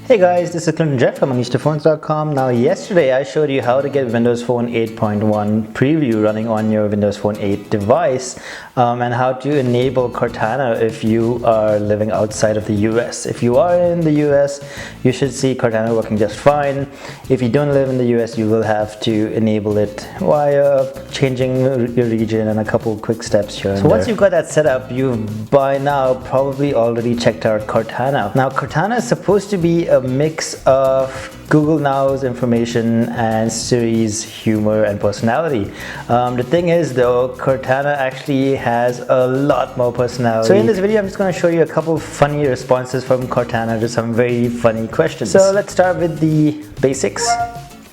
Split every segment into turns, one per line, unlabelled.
Hey guys, this is Clinton Jeff from UnleashedPhones.com. Now yesterday I showed you how to get Windows Phone 8.1 preview running on your Windows Phone 8 device and how to enable Cortana if you are living outside of the US. If you are in the US, you should see Cortana working just fine. If you don't live in the US, you will have to enable it via changing your region and a couple quick steps here. So once you've got that set up, you've by now probably already checked out Cortana. Now Cortana is supposed to be a mix of Google Now's information and Siri's humor and personality. The thing is though, Cortana actually has a lot more personality. So in this video I'm just going to show you a couple funny responses from Cortana to some very funny questions. So let's start with the basics.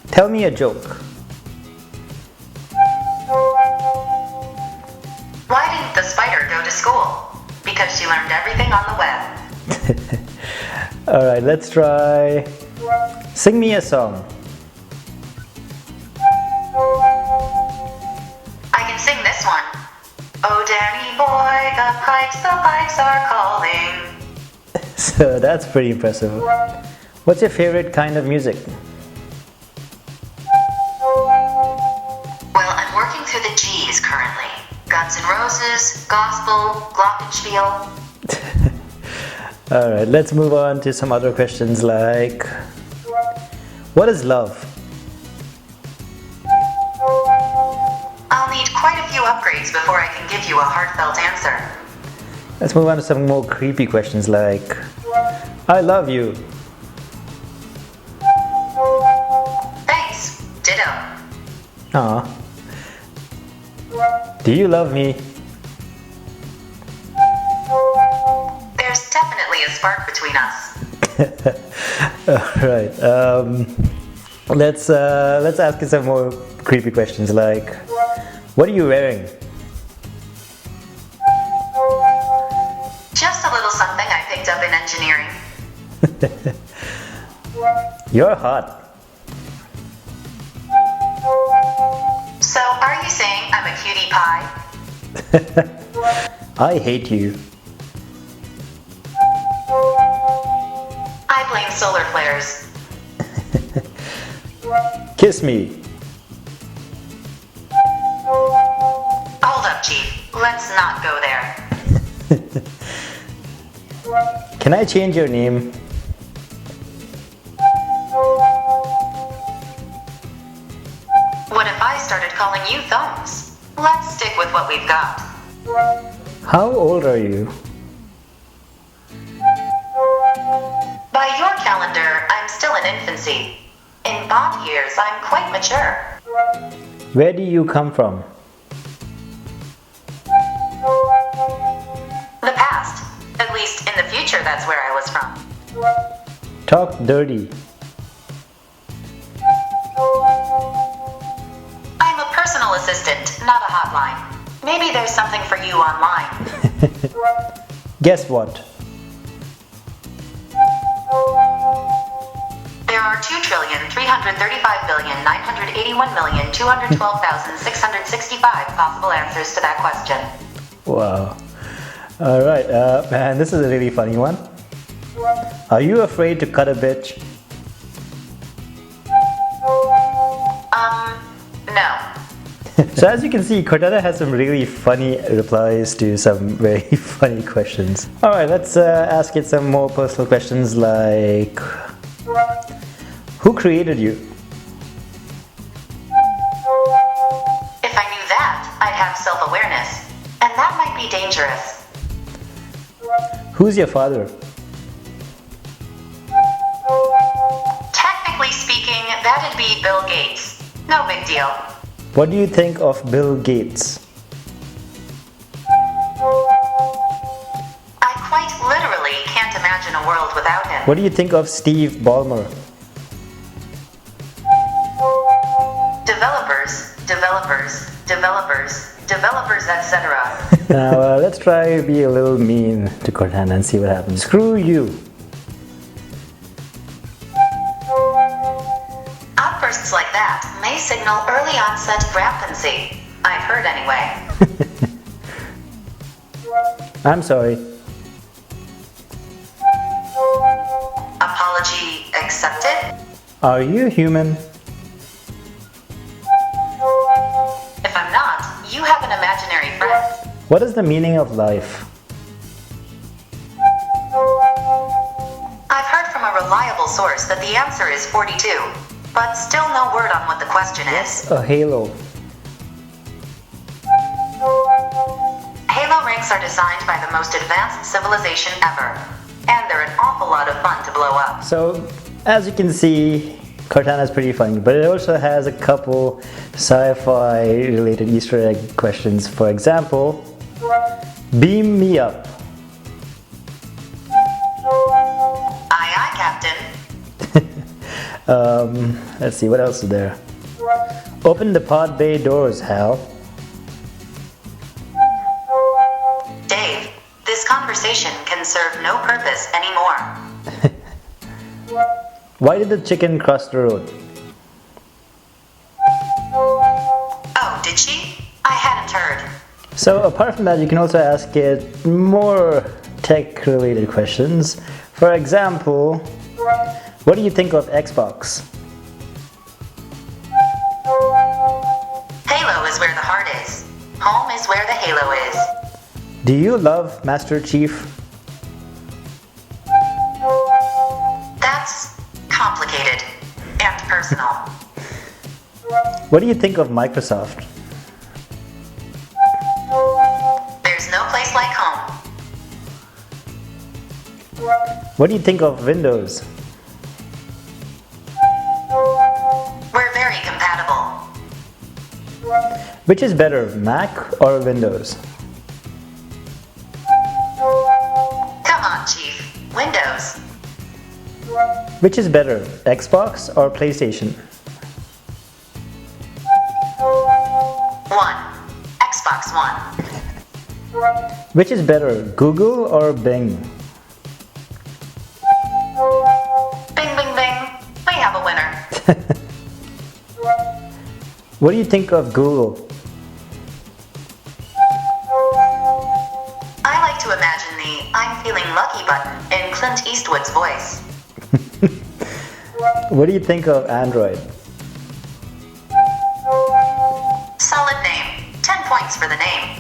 Tell me a joke.
Why didn't the spider go to school? Because she learned everything on the web.
Alright, let's try. Sing me a song.
I can sing this one. Oh Danny boy, the pipes are calling.
So that's pretty impressive. What's your favorite kind of music?
Well, I'm working through the G's currently. Guns N' Roses, gospel, glockenspiel.
Alright, let's move on to some other questions like, what is love?
I'll need quite a few upgrades before I can give you a heartfelt answer.
Let's move on to some more creepy questions like, I love you.
Thanks, ditto.
Aw. Do you love me?
There's definitely a spark between us.
Alright, let's ask you some more creepy questions like, what are you wearing?
Just a little something I picked up in engineering.
You're hot.
So, are you saying I'm a cutie pie?
I hate you.
I blame solar flares.
Kiss me.
Hold up, Chief. Let's not go there.
Can I change your name?
What if I started calling you Thumbs? Let's stick with what we've got.
How old are you?
By your calendar, I'm still in infancy. In bond years, I'm quite mature.
Where do you come from?
The past. At least in the future, that's where I was from.
Talk dirty.
I'm a personal assistant, not a hotline. Maybe there's something for you online.
Guess what?
There are 2,335,981,212,665 possible answers to that question.
Wow. Alright, man, this is a really funny one. Are you afraid to cut a bitch?
No.
So as you can see, Cortana has some really funny replies to some very funny questions. Alright, let's ask it some more personal questions like, who created you?
If I knew that, I'd have self-awareness. And that might be dangerous.
Who's your father?
Technically speaking, that'd be Bill Gates. No big deal.
What do you think of Bill Gates?
I quite literally can't imagine a world without him.
What do you think of Steve Ballmer?
Developers, etc.
Now let's try to be a little mean to Cortana and see what happens. Screw you.
Outbursts like that may signal early onset grappancy. I've heard anyway.
I'm sorry. Are you human?
If I'm not, you have an imaginary friend.
What is the meaning of life?
I've heard from a reliable source that the answer is 42, but still no word on what the question is.
A halo.
Halo ranks are designed by the most advanced civilization ever, and they're an awful lot of fun to blow up.
So, as you can see, Cortana is pretty funny, but it also has a couple sci-fi related Easter egg questions. For example, beam me up.
Aye, aye, Captain.
Let's see, what else is there? Open the pod bay doors, Hal.
Dave, this conversation can serve no purpose anymore.
Why did the chicken cross the road?
Oh, did she? I hadn't heard.
So apart from that, you can also ask it more tech-related questions. For example, what do you think of Xbox?
Halo is where the heart is. Home is where the halo is.
Do you love Master Chief?
That's complicated and personal.
What do you think of Microsoft?
There's no place like home.
What do you think of Windows?
We're very compatible.
Which is better, Mac or Windows?
Come on, Chief. Windows.
Which is better, Xbox or PlayStation?
One. Xbox One.
Which is better, Google or Bing?
Bing, bing, bing. We have a winner.
What do you think of Google?
I like to imagine the I'm feeling lucky button in Clint Eastwood's voice.
What do you think of Android?
Solid name. 10 points for the name.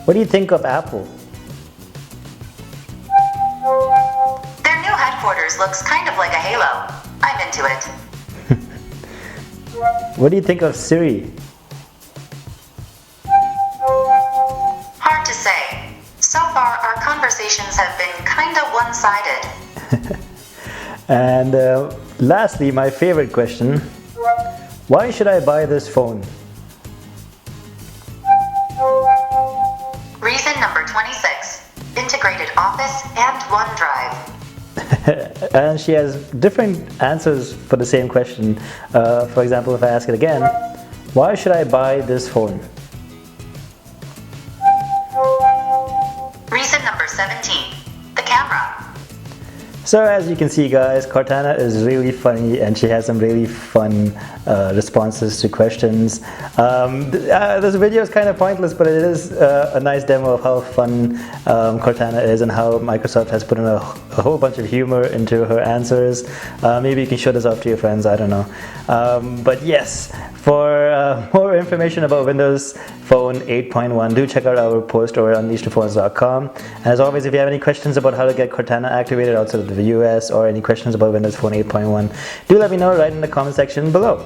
What do you think of Apple?
Their new headquarters looks kind of like a halo. I'm into it.
What do you think of Siri?
Hard to say. So far, our conversations have been kinda one-sided.
And lastly, my favorite question. Why should I buy this phone?
Reason number 26. Integrated Office and OneDrive.
And she has different answers for the same question. For example, if I ask it again, why should I buy this phone?
Reason number 17. The camera.
So as you can see, guys, Cortana is really funny and she has some really fun responses to questions. This video is kind of pointless, but it is a nice demo of how fun Cortana is and how Microsoft has put in a whole bunch of humor into her answers. Maybe you can show this off to your friends, I don't know. But yes, for more information about Windows Phone 8.1, do check out our post over on unleashedphones.com. And as always, if you have any questions about how to get Cortana activated outside of the US or any questions about Windows Phone 8.1, do let me know right in the comment section below.